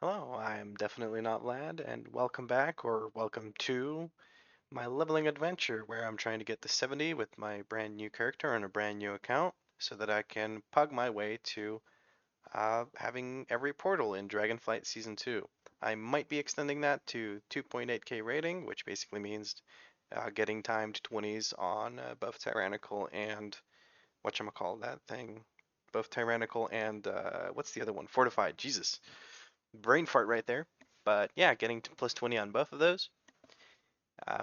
Hello, I'm definitely not Lad, and welcome back, or welcome to my leveling adventure where I'm trying to get to 70 with my brand new character on a brand new account so that I can pug my way to having every portal in Dragonflight Season 2. I might be extending that to 2.8k rating, which basically means getting timed 20s on both Tyrannical and whatchamacall that thing? Both Tyrannical and what's the other one? Fortified. Jesus. Brain fart right there. But yeah, getting to plus 20 on both of those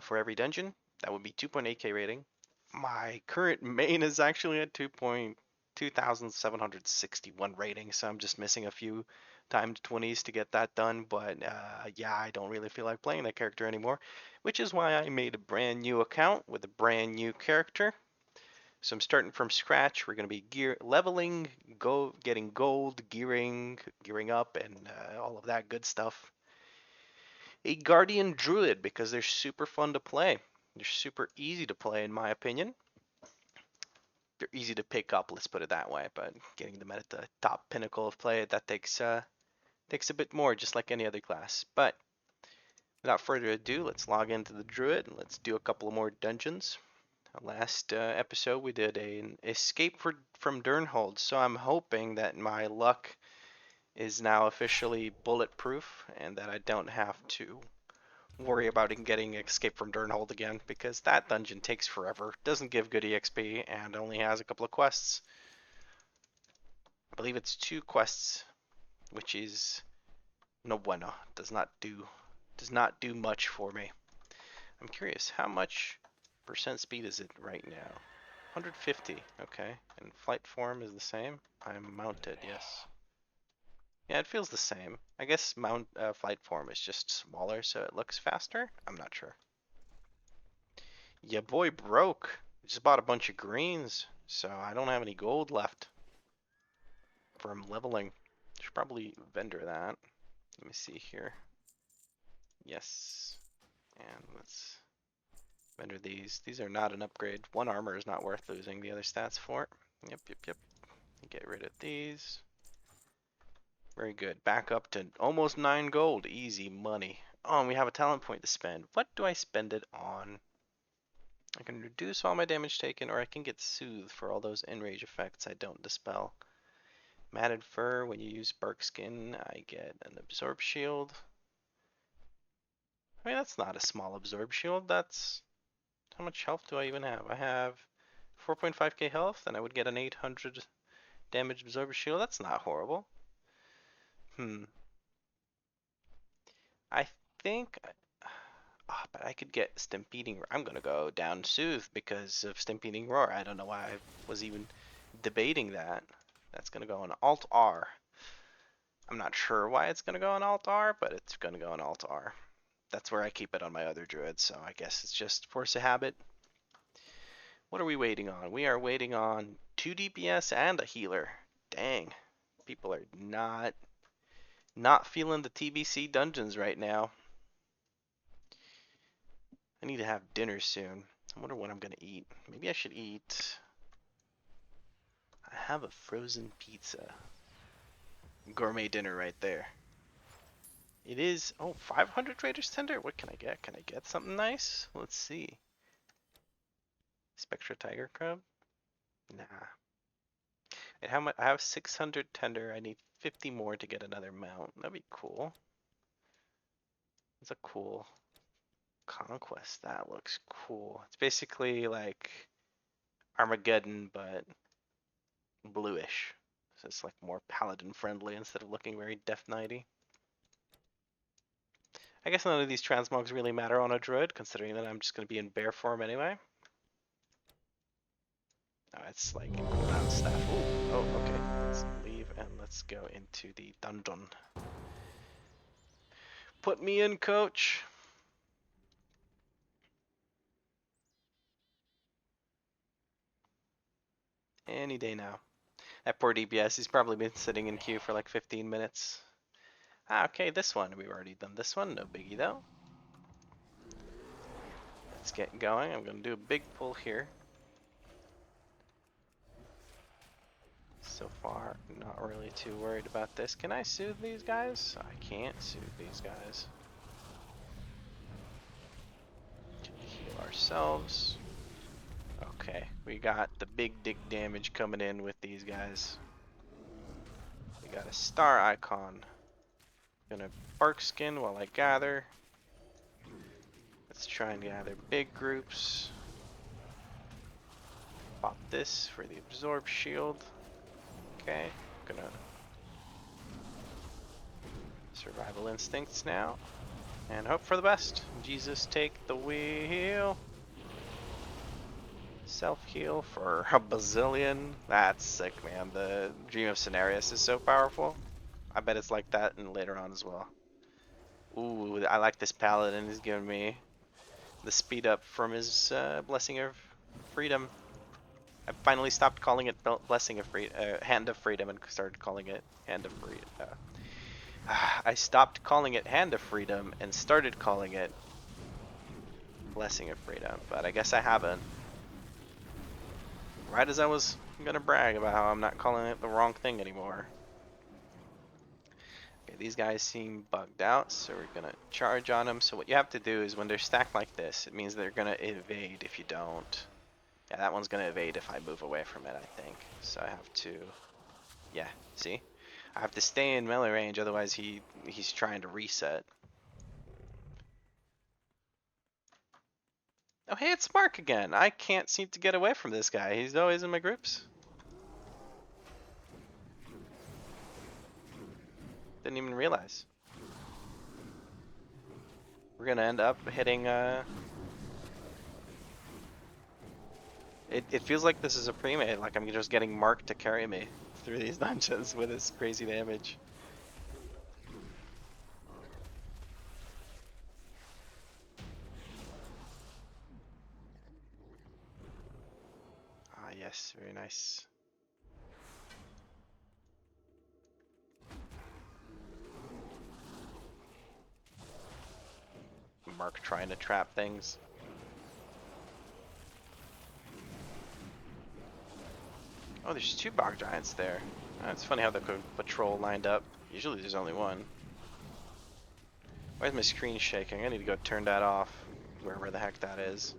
for every dungeon. That would be 2.8k rating. My current main is actually at 2,761 rating, so I'm just missing a few timed 20s to get that done. But yeah, I don't really feel like playing that character anymore, which is why I made a brand new account with a brand new character. So I'm starting from scratch. We're going to be leveling, getting gold, gearing up, and all of that good stuff. A Guardian Druid because they're super fun to play. They're super easy to play in my opinion. They're easy to pick up, let's put it that way, but getting them at the top pinnacle of play, that takes a bit more, just like any other class. But without further ado, let's log into the Druid and let's do a couple of more dungeons. Last episode we did an escape from Durnhold, so I'm hoping that my luck is now officially bulletproof and that I don't have to worry about getting escape from Durnhold again, because that dungeon takes forever, doesn't give good EXP, and only has a couple of quests. I believe it's 2 quests, which is no bueno. Does not do much for me. I'm curious, how much percent speed is it right now? 150, okay. And flight form is the same? I'm mounted, yes. Yeah, it feels the same. I guess flight form is just smaller, so it looks faster? I'm not sure. Yeah, boy broke. Just bought a bunch of greens, so I don't have any gold left from leveling. Should probably vendor that. Let me see here. Yes. And let's vendor these. These are not an upgrade. 1 armor is not worth losing the other stats for. Yep. Get rid of these. Very good. Back up to almost 9 gold. Easy money. Oh, and we have a talent point to spend. What do I spend it on? I can reduce all my damage taken, or I can get Soothe for all those enrage effects I don't dispel. Matted Fur, when you use Bark Skin, I get an Absorb Shield. I mean, that's not a small Absorb Shield. That's... How much health do I even have? I have 4.5k health, and I would get an 800 damage Absorb Shield. That's not horrible. I think... but I could get Stampeding. I'm gonna go down Soothe because of Stampeding Roar. I don't know why I was even debating that. That's gonna go on Alt R. I'm not sure why it's gonna go on Alt R, but it's gonna go on Alt R. That's where I keep it on my other druid, so I guess it's just force of habit. What are we waiting on? We are waiting on 2 DPS and a healer. Dang. People are not feeling the TBC dungeons right now. I need to have dinner soon. I wonder what I'm gonna eat. Maybe I should eat... I have a frozen pizza. Gourmet dinner right there. It is... Oh, 500 Trader's Tender? What can I get? Can I get something nice? Let's see. Spectra Tiger Crab? Nah. And how much? I have 600 Tender. I need 50 more to get another mount. That'd be cool. It's a cool conquest. That looks cool. It's basically like Armageddon, but bluish. So it's like more paladin friendly instead of looking very Death Knighty. I guess none of these transmogs really matter on a druid, considering that I'm just going to be in bear form anyway. Oh, it's like cooldown stuff. Ooh. Oh, okay. Let's leave and let's go into the dungeon. Put me in, coach. Any day now. That poor DPS, he's probably been sitting in queue for like 15 minutes. Ah, okay, this one. We've already done this one. No biggie, though. Let's get going. I'm going to do a big pull here. So far, not really too worried about this. Can I soothe these guys? I can't soothe these guys. Heal ourselves. Okay, we got the big dick damage coming in with these guys. We got a star icon. Gonna bark skin while I gather. Let's try and gather big groups. Pop this for the absorb shield. Okay, gonna survival instincts now. And hope for the best. Jesus, take the wheel. Self-heal for a bazillion. That's sick, man. The Dream of Cenarius is so powerful. I bet it's like that and later on as well. Ooh, I like this paladin. He's giving me the speed up from his Blessing of Freedom. I finally stopped calling it Blessing of Freedom, Hand of Freedom, and started calling it Hand of Freedom. I stopped calling it Hand of Freedom and started calling it Blessing of Freedom, but I guess I haven't. Right as I was gonna brag about how I'm not calling it the wrong thing anymore. Okay, these guys seem bugged out, so we're gonna charge on them. So what you have to do is when they're stacked like this, it means they're gonna evade if you don't. Yeah, that one's gonna evade if I move away from it, I think. So I have to, yeah, see? I have to stay in melee range, otherwise he's trying to reset. Oh, hey, it's Mark again. I can't seem to get away from this guy. He's always in my groups. Didn't even realize. We're gonna end up hitting, It feels like this is a pre-made, like I'm just getting Mark to carry me through these dungeons with his crazy damage. Ah, yes, very nice. Mark trying to trap things. Oh, there's two bog giants there. Oh, it's funny how the patrol lined up. Usually there's only one. Why is my screen shaking? I need to go turn that off, wherever the heck that is.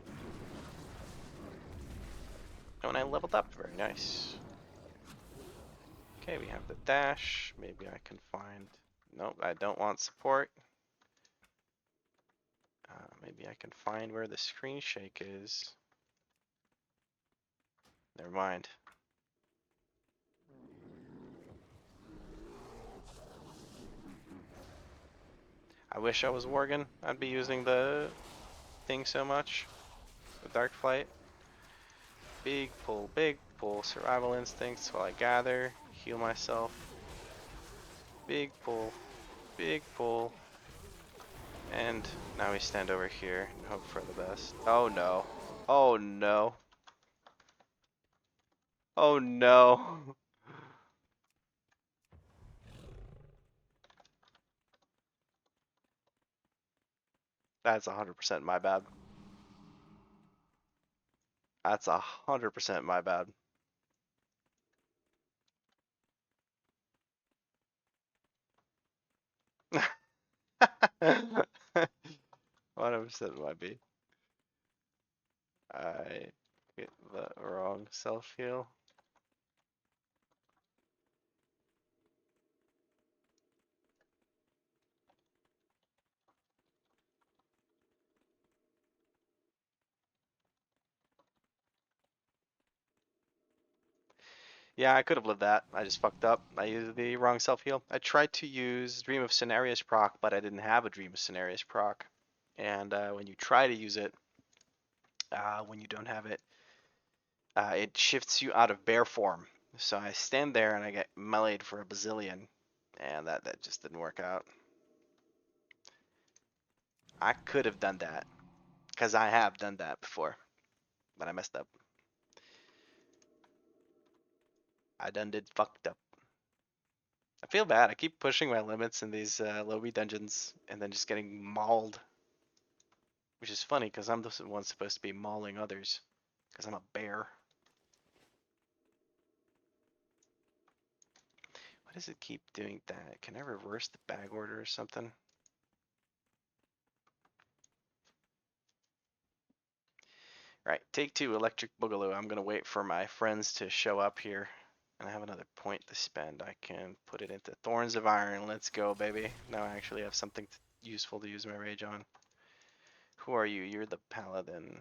Oh, and I leveled up. Very nice. Okay, we have the dash. Maybe I can find... Nope, I don't want support. Maybe I can find where the screen shake is. Never mind. I wish I was Worgen. I'd be using the thing so much. The Dark Flight. Big pull, survival instincts while I gather, heal myself. Big pull, and now we stand over here and hope for the best. Oh no. Oh no. Oh no. That's 100% my bad. That's 100% my bad. One hundred percent might be. I get the wrong self heal. Yeah, I could have lived that. I just fucked up. I used the wrong self heal. I tried to use Dream of Cenarius proc, but I didn't have a Dream of Cenarius proc. And when you try to use it, when you don't have it, it shifts you out of bear form. So I stand there and I get meleeed for a bazillion, and that just didn't work out. I could have done that, because I have done that before, but I messed up. I done did fucked up. I feel bad. I keep pushing my limits in these lobby dungeons and then just getting mauled. Which is funny, because I'm the one supposed to be mauling others. Because I'm a bear. Why does it keep doing that? Can I reverse the bag order or something? Right, take 2, Electric Boogaloo. I'm gonna wait for my friends to show up here. And I have another point to spend. I can put it into Thorns of Iron. Let's go, baby. Now I actually have something useful to use my rage on. Who are you? You're the Paladin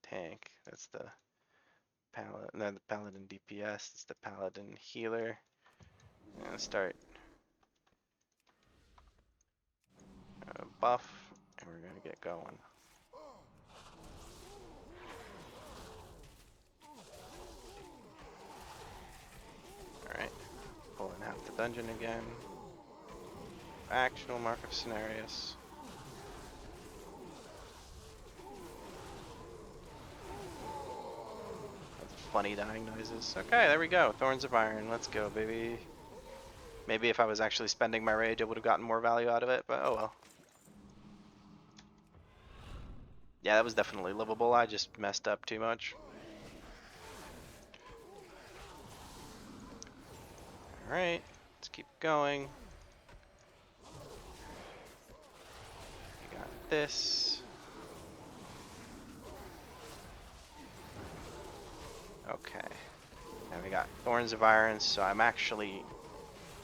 tank. That's the Paladin, no, the Paladin DPS. It's the Paladin healer. And start buff, and we're gonna get going. Alright, pulling out the dungeon again. Actual Mark of Cenarius. That's funny dying noises. Okay, there we go. Thorns of Iron. Let's go, baby. Maybe if I was actually spending my rage, I would have gotten more value out of it, but oh well. Yeah, that was definitely livable. I just messed up too much. Alright, let's keep going. We got this. Okay. And we got Thorns of Iron, so I'm actually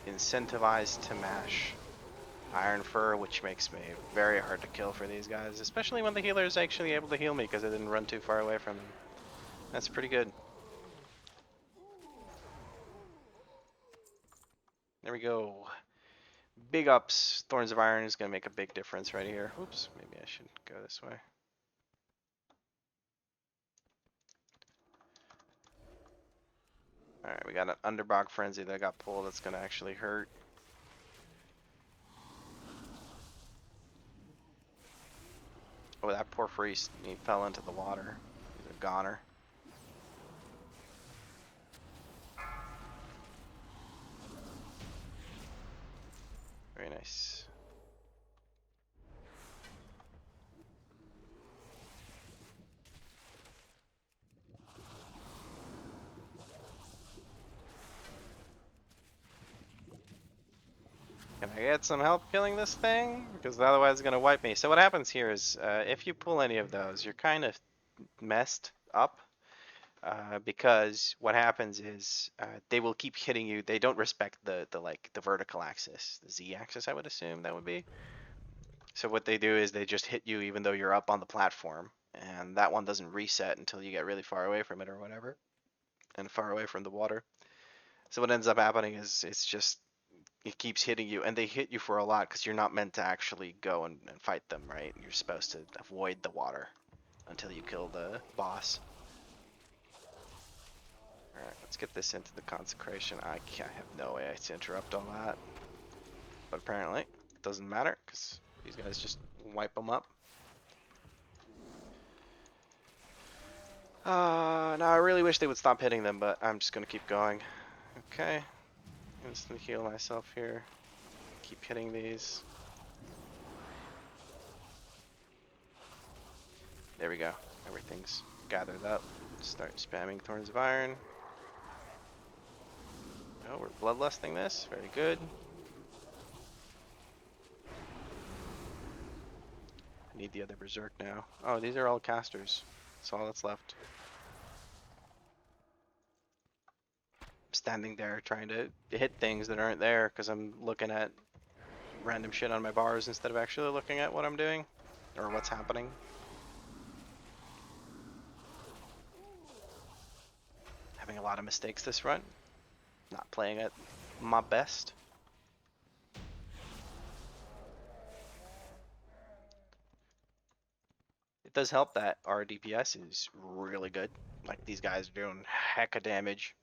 incentivized to mash Iron Fur, which makes me very hard to kill for these guys, especially when the healer is actually able to heal me because I didn't run too far away from them. That's pretty good. There we go. Big ups. Thorns of Iron is going to make a big difference right here. Oops, maybe I should go this way. Alright, we got an Underbog Frenzy that got pulled that's going to actually hurt. Oh, that poor priest, he fell into the water. He's a goner. Very nice. Can I get some help killing this thing? Because otherwise it's going to wipe me. So what happens here is, if you pull any of those, you're kind of messed up. Because what happens is, they will keep hitting you. They don't respect the vertical axis. The Z axis, I would assume that would be. So what they do is they just hit you even though you're up on the platform. And that one doesn't reset until you get really far away from it or whatever. And far away from the water. So what ends up happening is it keeps hitting you, and they hit you for a lot because you're not meant to actually go and fight them, right? You're supposed to avoid the water until you kill the boss. Alright, let's get this into the consecration. I have no way to interrupt all that. But apparently, it doesn't matter because these guys just wipe them up. Now I really wish they would stop hitting them, but I'm just gonna keep going. Okay. Instant heal myself here. Keep hitting these. There we go. Everything's gathered up. Start spamming Thorns of Iron. Oh, we're bloodlusting this. Very good. I need the other Berserk now. Oh, these are all casters. That's all that's left. I'm standing there trying to hit things that aren't there because I'm looking at random shit on my bars instead of actually looking at what I'm doing or what's happening. Having a lot of mistakes this run. Not playing at my best. It does help that our DPS is really good. Like these guys are doing heck of damage.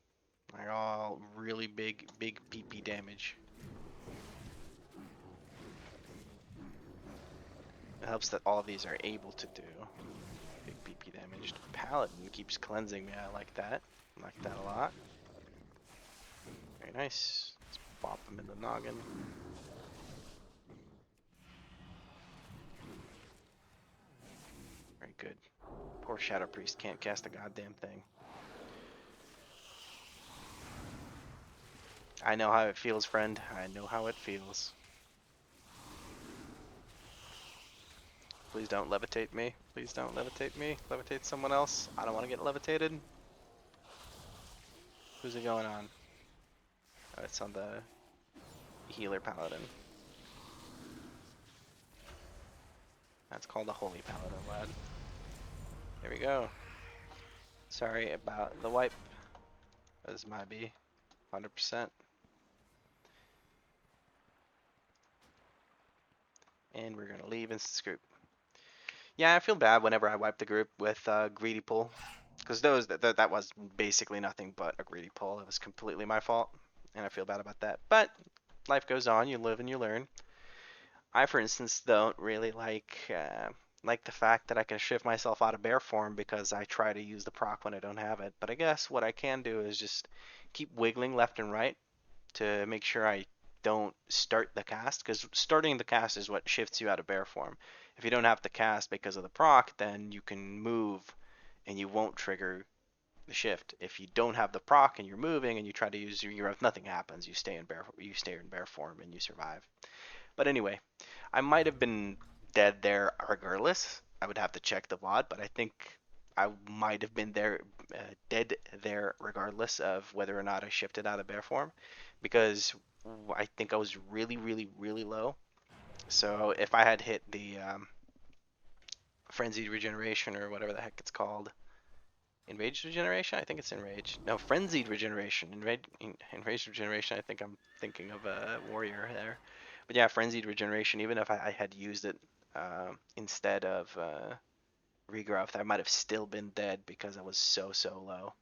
Like all really big PP damage. It helps that all of these are able to do big PP damage. Paladin keeps cleansing me. I like that. I like that a lot. Very nice. Let's bop him in the noggin. Very good. Poor Shadow Priest can't cast a goddamn thing. I know how it feels, friend. I know how it feels. Please don't levitate me. Please don't levitate me. Levitate someone else. I don't want to get levitated. Who's it going on? Oh, it's on the healer paladin. That's called a holy paladin, lad. There we go. Sorry about the wipe. As my B. 100%. And we're gonna leave instance group. Yeah, I feel bad whenever I wipe the group with greedy pull, because that was basically nothing but a greedy pull. It was completely my fault, and I feel bad about that. But life goes on. You live and you learn. I, for instance, don't really like the fact that I can shift myself out of bear form because I try to use the proc when I don't have it. But I guess what I can do is just keep wiggling left and right to make sure I don't start the cast, because starting the cast is what shifts you out of bear form. If you don't have the cast because of the proc, then you can move and you won't trigger the shift. If you don't have the proc and you're moving and you try to use your nothing happens. You stay in bear form and you survive. But anyway, I might have been dead there regardless. I would have to check the VOD, but I think I might have been dead there regardless of whether or not I shifted out of bear form, because I think I was really, really, really low. So if I had hit the frenzied regeneration or whatever the heck it's called, enraged regeneration, I think it's enraged. No, frenzied regeneration. Enraged regeneration. I think I'm thinking of a warrior there. But yeah, frenzied regeneration. Even if I had used it instead of regrowth, I might have still been dead because I was so low.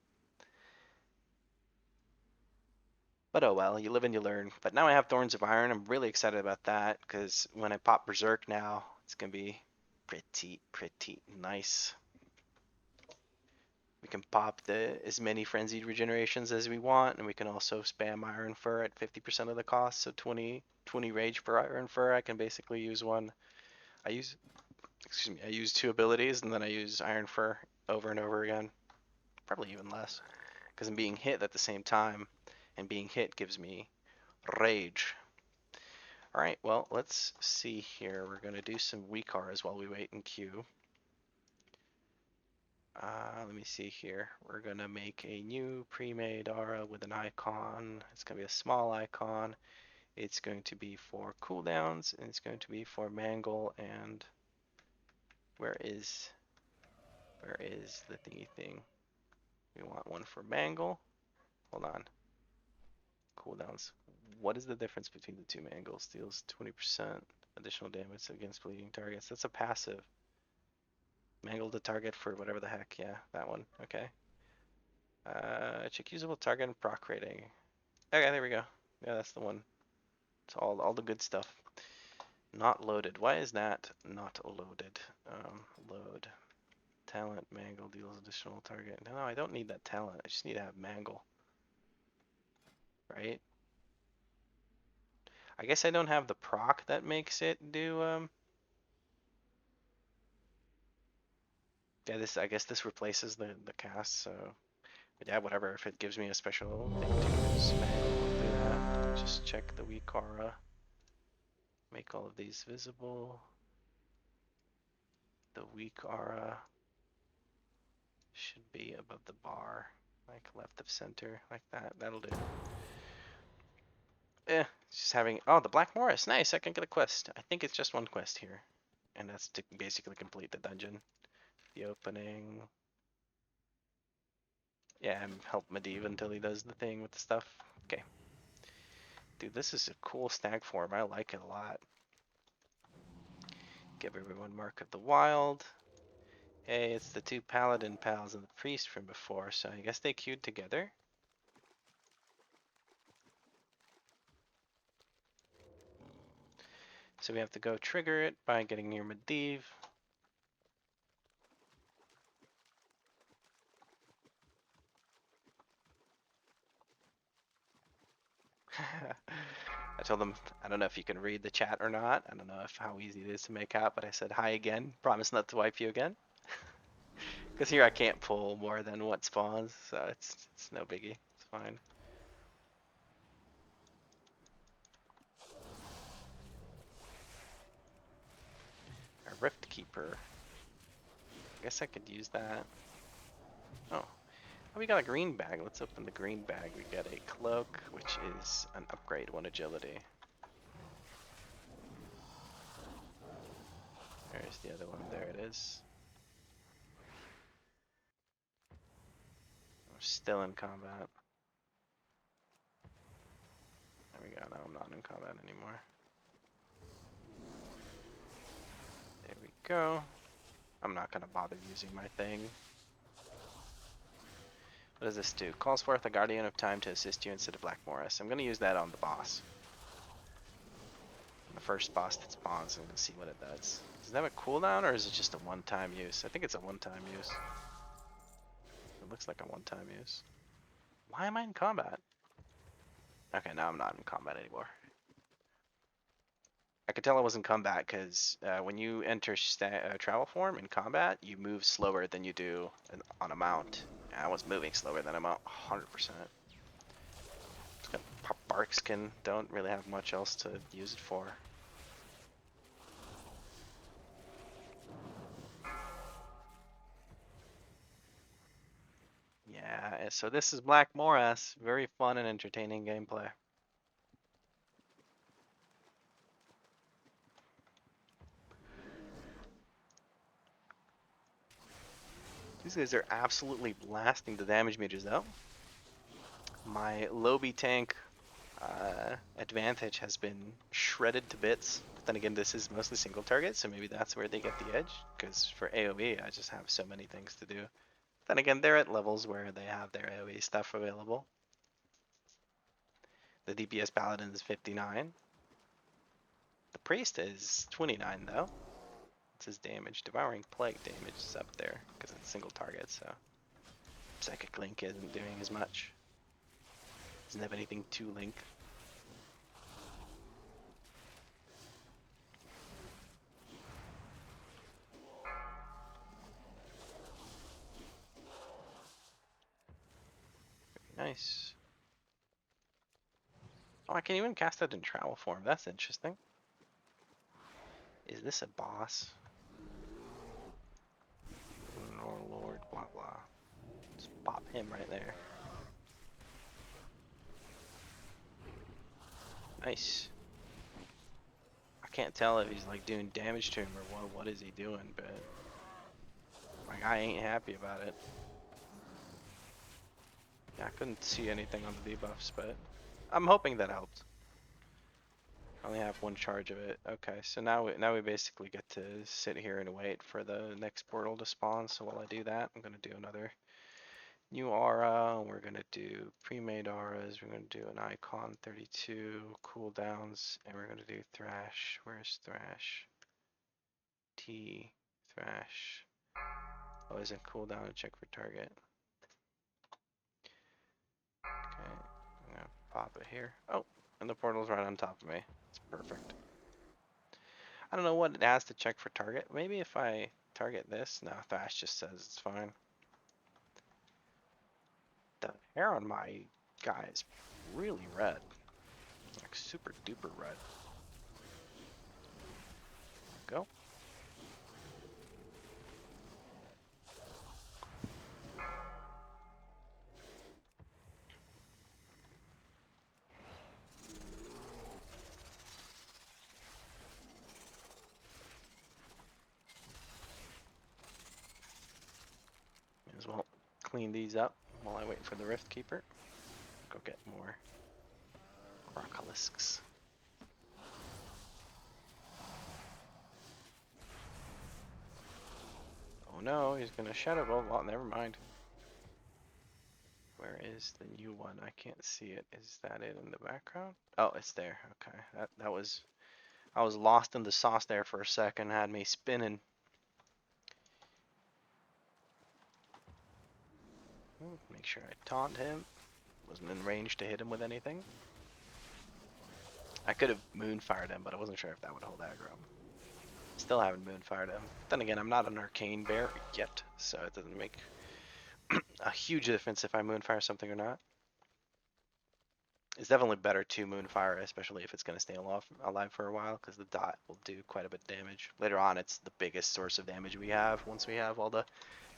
But oh well, you live and you learn. But now I have Thorns of Iron. I'm really excited about that because when I pop Berserk now, it's gonna be pretty nice. We can pop as many frenzied regenerations as we want, and we can also spam Iron Fur at 50% of the cost. So 20 rage per Iron Fur. I can basically use one. I use two abilities, and then I use Iron Fur over and over again. Probably even less, because I'm being hit at the same time, and being hit gives me rage. All right, well, let's see here. We're gonna do some WeakAuras while we wait in queue. Let me see here. We're gonna make a new pre-made aura with an icon. It's gonna be a small icon. It's going to be for cooldowns, and it's going to be for Mangle. And where is the thingy thing? We want one for Mangle. Hold on. Cooldowns. What is the difference between the two Mangles? Deals 20% additional damage against bleeding targets. That's a passive. Mangle the target for whatever the heck. Yeah, that one. Okay. Check usable target and proc rating. Okay, there we go. Yeah, that's the one. It's all the good stuff. Not loaded. Why is that not loaded? Load. Talent, Mangle deals additional target. No, I don't need that talent. I just need to have Mangle. Right? I guess I don't have the proc that makes it do, yeah, I guess this replaces the cast, so, but yeah, whatever. If it gives me a special thing to use Mangle, I'll do that. Just check the weak aura. Make all of these visible. The weak aura should be above the bar, like left of center, like that. That'll do. Just having, oh, the Black Morass, nice, I can get a quest. I think it's just one quest here, and that's to basically complete the dungeon. The opening. Yeah, and help Medivh until he does the thing with the stuff. Okay. Dude, this is a cool stag form, I like it a lot. Give everyone Mark of the Wild. Hey, it's the two paladin pals and the priest from before, so I guess they queued together. So we have to go trigger it by getting near Medivh. I told them, I don't know if you can read the chat or not. I don't know how easy it is to make out, but I said hi again. Promise not to wipe you again. Because here I can't pull more than what spawns, so it's no biggie. It's fine. Keeper. I guess I could use that. Oh, we got a green bag. Let's open the green bag. We got a cloak, which is an upgrade, 1 agility. There's the other one. There it is. We're still in combat. There we go. Now I'm not in combat anymore. There we go. I'm not going to bother using my thing. What does this do? Calls forth a Guardian of Time to assist you instead of Black Morass. I'm going to use that on the boss. The first boss that spawns, I'm going to see what it does. Does it have a cooldown or is it just a one-time use? I think it's a one-time use. It looks like a one-time use. Why am I in combat? Okay, now I'm not in combat anymore. I could tell I was in combat because when you enter travel form in combat, you move slower than you do on a mount. And I was moving slower than a mount, 100%. Pop bark skin, don't really have much else to use it for. Yeah, so this is Black Morass. Very fun and entertaining gameplay. These guys are absolutely blasting the damage meters though. My Lobby tank advantage has been shredded to bits. But then again, this is mostly single target, so maybe that's where they get the edge. Because for AoE, I just have so many things to do. Then again, they're at levels where they have their AoE stuff available. The DPS Paladin is 59. The Priest is 29 though. It's his damage. Devouring Plague damage is up there because it's single target, so Psychic Link isn't doing as much. Doesn't have anything to link. Very nice. Oh, I can even cast that in travel form. That's interesting. Is this a boss? Oh lord, blah blah. Just pop him right there. Nice. I can't tell if he's like doing damage to him or what is he doing, but like I ain't happy about it. Yeah, I couldn't see anything on the debuffs, but I'm hoping that helped. I only have 1 charge of it. Okay, so now we basically get to sit here and wait for the next portal to spawn. So while I do that, I'm gonna do another new aura. We're gonna do pre-made auras. We're gonna do an icon 32 cooldowns, and we're gonna do thrash. Where's thrash? T thrash. Oh, isn't cooldown? Check for target. Okay, I'm gonna pop it here. Oh, and the portal's right on top of me. It's perfect. I don't know what it has to check for target. Maybe if I target this, no, Thrash just says it's fine. The hair on my guy is really red. Like super duper red. Go. May as well clean these up while I wait for the Rift Keeper. Go get more Rockalisks. Oh no, he's gonna Shadow Bolt. Well, never mind. Where is the new one? I can't see it. Is that it in the background? Oh, it's there. Okay, that was. I was lost in the sauce there for a second. Had me spinning. Make sure I taunt him. Wasn't in range to hit him with anything. I could have moonfired him, but I wasn't sure if that would hold aggro. Still haven't moonfired him. Then again, I'm not an arcane bear yet, so it doesn't make a huge difference if I moonfire something or not. It's definitely better to Moonfire, especially if it's going to stay alive for a while, because the dot will do quite a bit of damage. Later on, it's the biggest source of damage we have once we have all the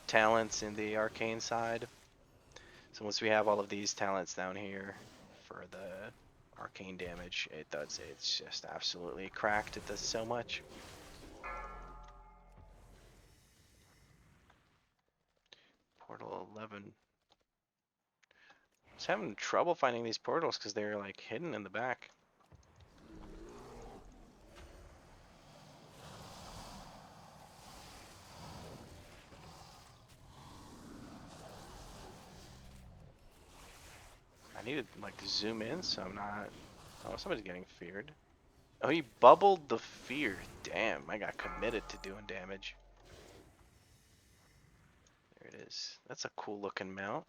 talents in the arcane side. So once we have all of these talents down here for the arcane damage, it's just absolutely cracked. It does so much. Portal 11. Just having trouble finding these portals because they're like hidden in the back. I need to like zoom in so I'm not. Oh, somebody's getting feared. Oh, he bubbled the fear. Damn, I got committed to doing damage. There it is. That's a cool looking mount.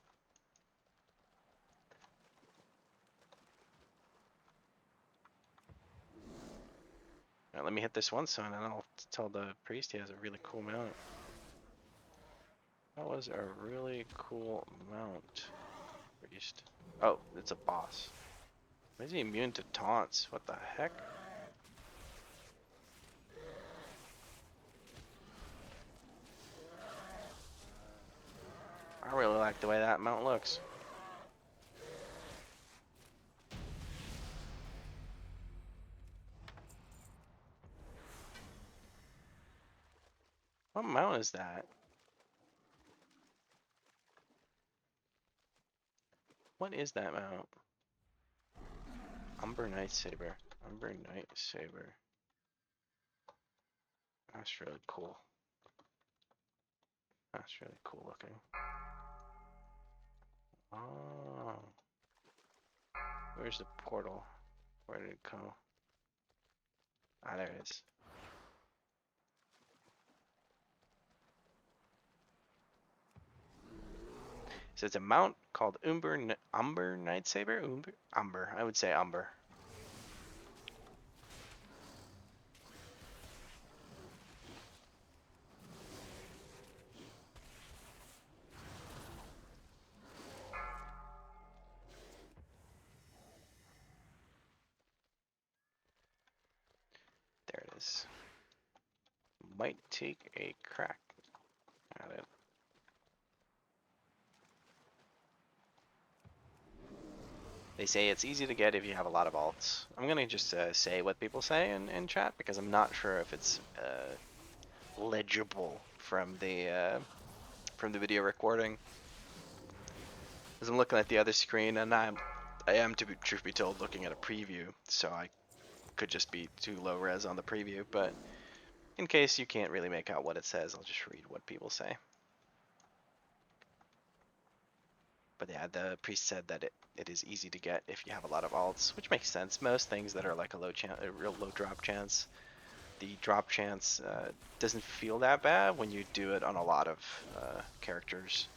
Alright, let me hit this one son and I'll tell the priest he has a really cool mount. That was a really cool mount. Priest. Oh, it's a boss. Why is he immune to taunts? What the heck? I really like the way that mount looks. What mount is that? What is that mount? Umber Night Saber. Umber Night Saber. That's really cool. That's really cool looking. Oh. Where's the portal? Where did it go? Ah, there it is. So it's a mount called Umber Night Saber? Umber. I would say Umber. There it is. Might take a crack at it. They say it's easy to get if you have a lot of alts. I'm gonna just say what people say in chat because I'm not sure if it's legible from the video recording. As I'm looking at the other screen, and I am, to be truth be told, looking at a preview, so I could just be too low res on the preview. But in case you can't really make out what it says, I'll just read what people say. But yeah, the priest said that it is easy to get if you have a lot of alts, which makes sense. Most things that are like a real low drop chance, the drop chance doesn't feel that bad when you do it on a lot of characters.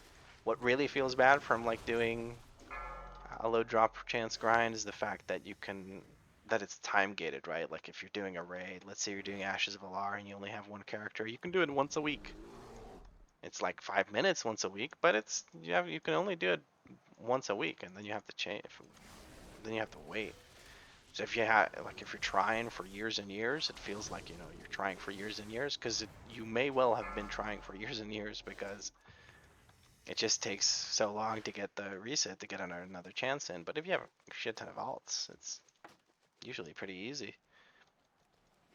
What really feels bad from like doing a low drop chance grind is the fact that that it's time gated, right? Like if you're doing a raid, let's say you're doing Ashes of Alar and you only have one character, you can do it once a week. It's like 5 minutes once a week, but you can only do it once a week, and then you have to change. Then you have to wait. So if if you're trying for years and years, it feels like you're trying for years and years because you may well have been trying for years and years because it just takes so long to get the reset to get another chance in. But if you have a shit ton of alts, it's usually pretty easy.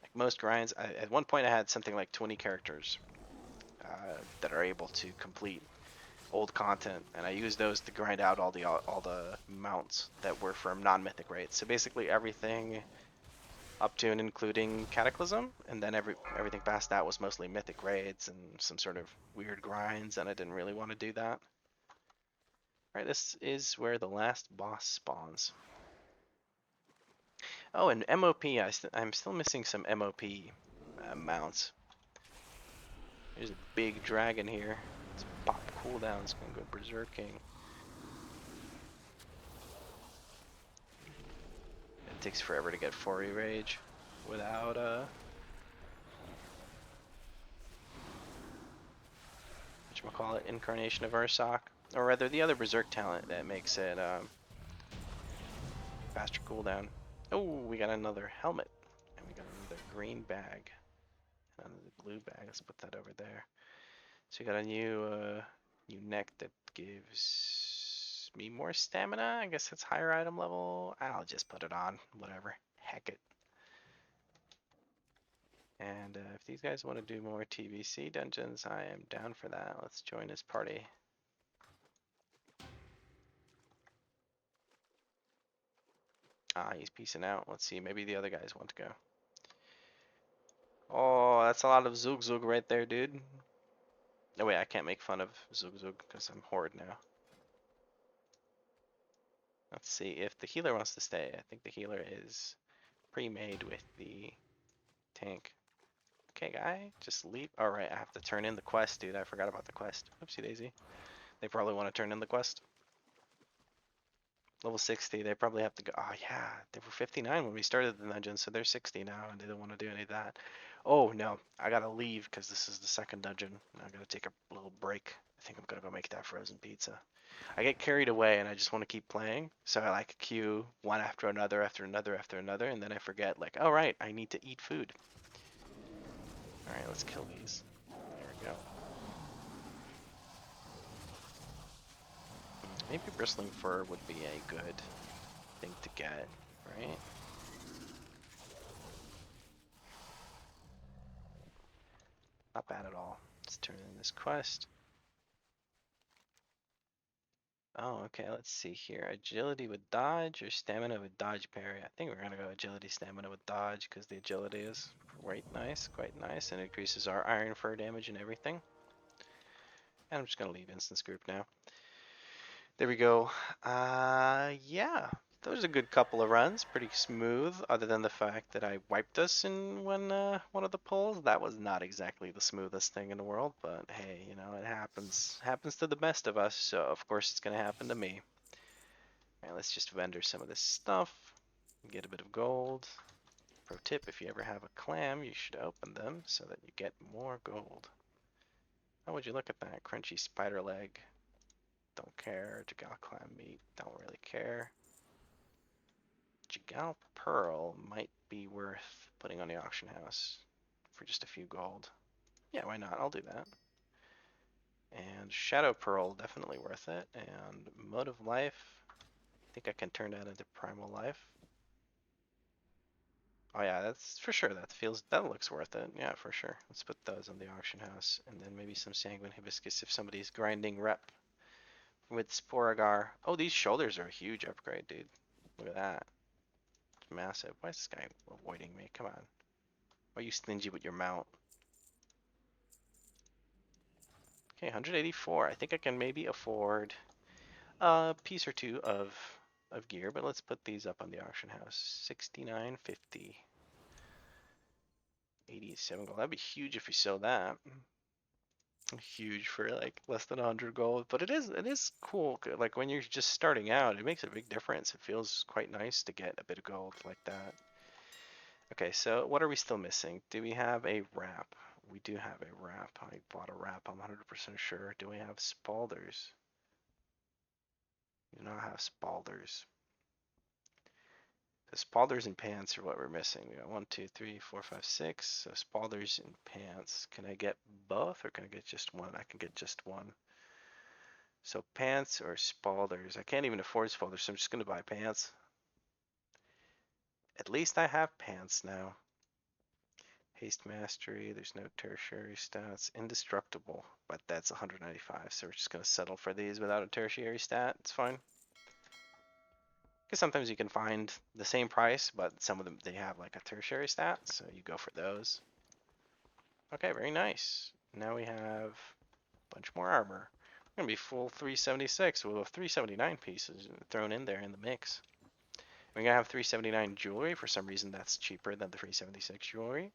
Like most grinds, at one point I had something like 20 characters that are able to complete old content, and I used those to grind out all the mounts that were from non-mythic raids. So basically everything up to and including Cataclysm, and then everything past that was mostly mythic raids and some sort of weird grinds, and I didn't really want to do that. Alright, this is where the last boss spawns. Oh, and MOP, I'm still missing some MOP mounts. There's a big dragon here. It's pop cooldowns, gonna go berserking. It takes forever to get Fury Rage without whatchamacallit, Incarnation of Ursoc. Or rather the other berserk talent that makes it Faster cooldown. Oh, we got another helmet. And we got another green bag. And another blue bag. Let's put that over there. So we got a new neck that gives me more stamina. I guess it's higher item level. I'll just put it on. Whatever. Heck it. And if these guys want to do more TBC dungeons, I am down for that. Let's join this party. Ah, he's peacing out. Let's see, maybe the other guys want to go. Oh, that's a lot of Zug Zug right there, dude. No, wait, I can't make fun of Zug Zug because I'm Horde now. Let's see if the healer wants to stay. I think the healer is pre-made with the tank. Okay, guy, just leave. All right, I have to turn in the quest, dude. I forgot about the quest. Oopsie daisy. They probably want to turn in the quest. Level 60, they probably have to go. Oh, yeah, they were 59 when we started the dungeon, so they're 60 now, and they don't want to do any of that. Oh, no, I gotta leave because this is the second dungeon. I gotta take a little break. I think I'm gonna go make that frozen pizza. I get carried away and I just want to keep playing, so I like queue one after another, after another, after another, and then I forget, like, oh, right, I need to eat food. All right, let's kill these. There we go. Maybe bristling fur would be a good thing to get, right? Not bad at all. Let's turn in this quest. Oh, okay, let's see here. Agility with dodge or stamina with dodge parry? I think we're gonna go agility stamina with dodge because the agility is quite nice, and increases our iron fur damage and everything. And I'm just gonna leave instance group now. There we go. Yeah, that was a good couple of runs. Pretty smooth, other than the fact that I wiped us in one of the pulls. That was not exactly the smoothest thing in the world, but hey, you know, it happens. Happens to the best of us, so of course it's gonna happen to me. Alright, let's just vendor some of this stuff. Get a bit of gold. Pro tip, if you ever have a clam, you should open them so that you get more gold. How would you look at that? Crunchy spider leg. Don't care. Jagal clam meat. Don't really care. Jagal pearl might be worth putting on the auction house for just a few gold. Yeah, why not? I'll do that. And shadow pearl, definitely worth it. And mode of life. I think I can turn that into primal life. Oh yeah, that's for sure. That looks worth it. Yeah, for sure. Let's put those on the auction house, and then maybe some sanguine hibiscus if somebody's grinding rep with Sporagar. Oh, these shoulders are a huge upgrade, dude. Look at that. It's massive. Why is this guy avoiding me? Come on. Why are you stingy with your mount? Okay, 184. I think I can maybe afford a piece or two of gear, but let's put these up on the auction house. 69.50. 87 gold. That'd be huge if we sell that. Huge for like less than 100 gold, but it is cool. Like when you're just starting out, it makes a big difference. It feels quite nice to get a bit of gold like that. Okay, so what are we still missing? Do we have a wrap? We do have a wrap. I bought a wrap, I'm 100% sure. Do we have spalders? We do not have spalders. The spalders and pants are what we're missing. We got 1, 2, 3, 4, 5, 6. So spalders and pants. Can I get both or can I get just one? I can get just one. So pants or spalders. I can't even afford spalders, so I'm just going to buy pants. At least I have pants now. Haste mastery, there's no tertiary stats. Indestructible, but that's 195, so we're just going to settle for these without a tertiary stat. It's fine. Because sometimes you can find the same price, but some of them, they have like a tertiary stat, so you go for those. Okay, very nice. Now we have a bunch more armor. We're going to be full 376 with a 379 pieces thrown in there in the mix. We're going to have 379 jewelry. For some reason, that's cheaper than the 376 jewelry.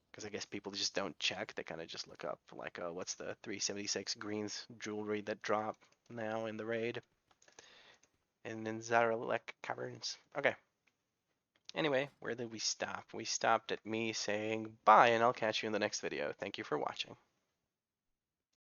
Because I guess people just don't check. They kind of just look up, like, oh, what's the 376 greens jewelry that drop now in the raid? And then Zaralek Caverns. Okay. Anyway, where did we stop? We stopped at me saying bye, and I'll catch you in the next video. Thank you for watching.